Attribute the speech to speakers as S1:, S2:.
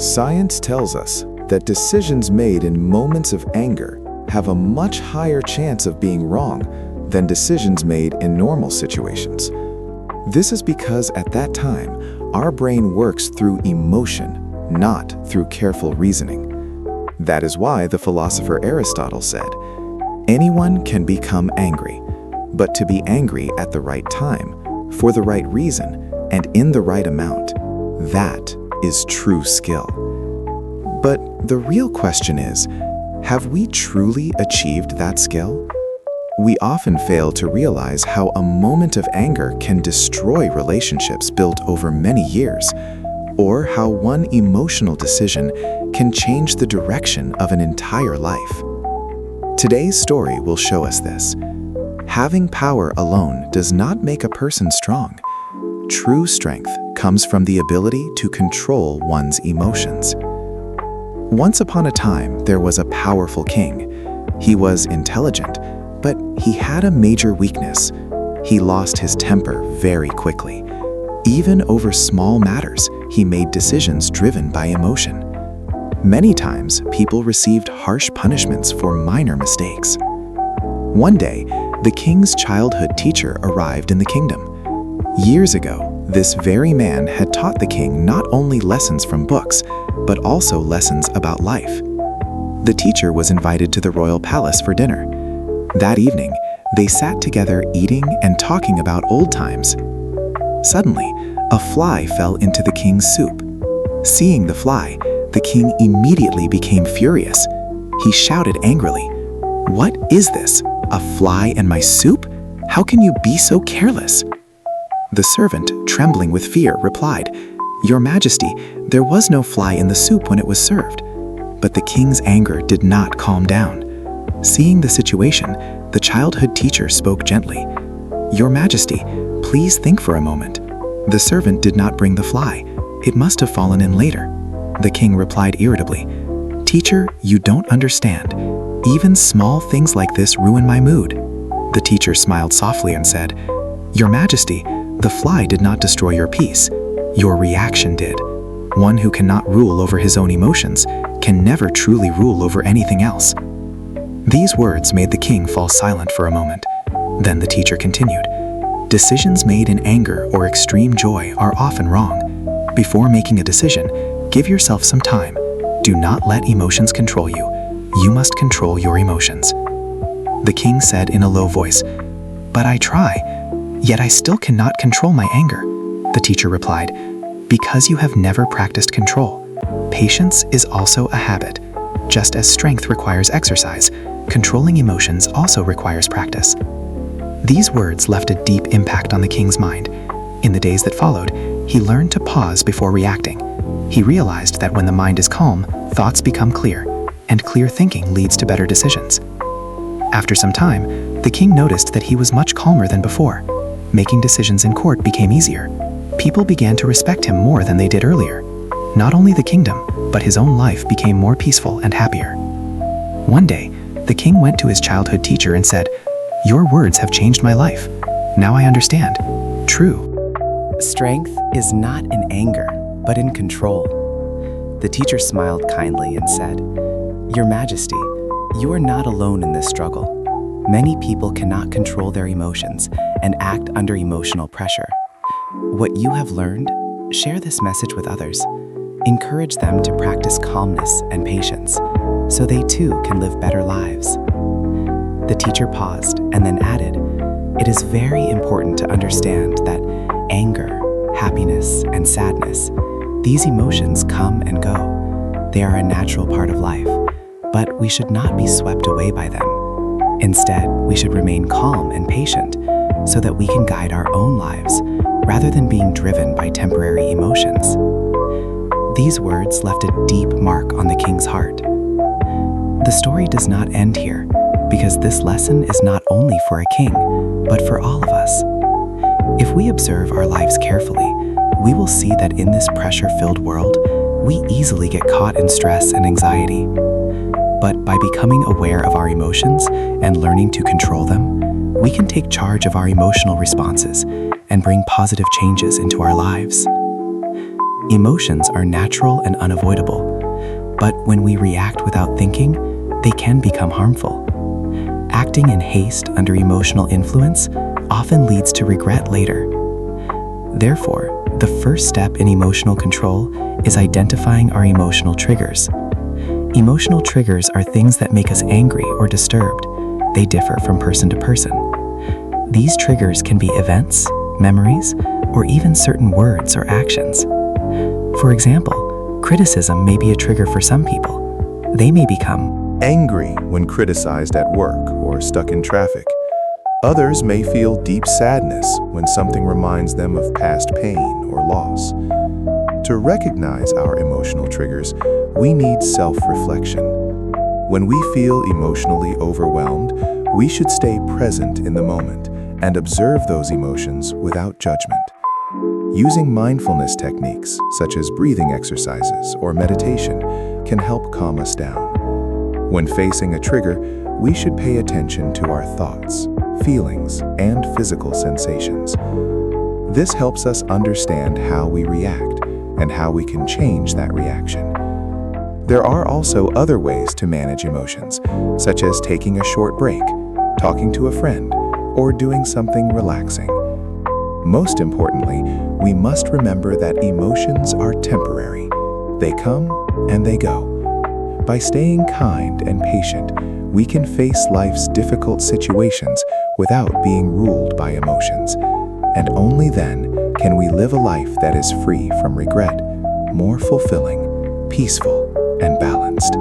S1: Science tells us that decisions made in moments of anger have a much higher chance of being wrong than decisions made in normal situations. This is because at that time, our brain works through emotion, not through careful reasoning. That is why the philosopher Aristotle said, "Anyone can become angry, but to be angry at the right time, for the right reason, and in the right amount, that is true skill." But the real question is, have we truly achieved that skill? We often fail to realize how a moment of anger can destroy relationships built over many years, or how one emotional decision can change the direction of an entire life. Today's story will show us this. Having power alone does not make a person strong. True strength comes from the ability to control one's emotions. Once upon a time, there was a powerful king. He was intelligent, but he had a major weakness. He lost his temper very quickly. Even over small matters, he made decisions driven by emotion. Many times, people received harsh punishments for minor mistakes. One day, the king's childhood teacher arrived in the kingdom. Years ago, this very man had taught the king not only lessons from books, but also lessons about life. The teacher was invited to the royal palace for dinner. That evening, they sat together eating and talking about old times. Suddenly, a fly fell into the king's soup. Seeing the fly, the king immediately became furious. He shouted angrily, "What is this? A fly in my soup? How can you be so careless?" The servant, trembling with fear, replied, "Your Majesty, there was no fly in the soup when it was served." But the king's anger did not calm down. Seeing the situation, the childhood teacher spoke gently, "Your Majesty, please think for a moment. The servant did not bring the fly. It must have fallen in later." The king replied irritably, "Teacher, you don't understand. Even small things like this ruin my mood." The teacher smiled softly and said, "Your Majesty, the fly did not destroy your peace. Your reaction did. One who cannot rule over his own emotions can never truly rule over anything else." These words made the king fall silent for a moment. Then the teacher continued, "Decisions made in anger or extreme joy are often wrong. Before making a decision, give yourself some time. Do not let emotions control you. You must control your emotions." The king said in a low voice, "But I try, yet I still cannot control my anger." The teacher replied, "Because you have never practiced control. Patience is also a habit. Just as strength requires exercise, controlling emotions also requires practice." These words left a deep impact on the king's mind. In the days that followed, he learned to pause before reacting. He realized that when the mind is calm, thoughts become clear, and clear thinking leads to better decisions. After some time, the king noticed that he was much calmer than before. Making decisions in court became easier. People began to respect him more than they did earlier. Not only the kingdom, but his own life became more peaceful and happier. One day, the king went to his childhood teacher and said, "Your words have changed my life. Now I understand. True. Strength is not in anger, but in control." The teacher smiled kindly and said, "Your Majesty, you are not alone in this struggle. Many people cannot control their emotions and act under emotional pressure. What you have learned, share this message with others. Encourage them to practice calmness and patience, so they too can live better lives." The teacher paused and then added, "It is very important to understand that anger, happiness, and sadness, these emotions come and go. They are a natural part of life, but we should not be swept away by them. Instead, we should remain calm and patient so that we can guide our own lives rather than being driven by temporary emotions." These words left a deep mark on the king's heart. The story does not end here, because this lesson is not only for a king, but for all of us. If we observe our lives carefully, we will see that in this pressure-filled world, we easily get caught in stress and anxiety. But by becoming aware of our emotions and learning to control them, we can take charge of our emotional responses and bring positive changes into our lives.
S2: Emotions are natural and unavoidable, but when we react without thinking, they can become harmful. Acting in haste under emotional influence often leads to regret later. Therefore, the first step in emotional control is identifying our emotional triggers. Emotional triggers are things that make us angry or disturbed. They differ from person to person. These triggers can be events, memories, or even certain words or actions. For example, criticism may be a trigger for some people. They may become
S1: angry when criticized at work or stuck in traffic. Others may feel deep sadness when something reminds them of past pain or loss. To recognize our emotional triggers, we need self-reflection. When we feel emotionally overwhelmed, we should stay present in the moment and observe those emotions without judgment. Using mindfulness techniques, such as breathing exercises or meditation, can help calm us down. When facing a trigger, we should pay attention to our thoughts, feelings, and physical sensations. This helps us understand how we react and how we can change that reaction. There are also other ways to manage emotions, such as taking a short break, talking to a friend, or doing something relaxing. Most importantly, we must remember that emotions are temporary. They come and they go. By staying kind and patient, we can face life's difficult situations without being ruled by emotions. And only then can we live a life that is free from regret, more fulfilling, peaceful, and balanced.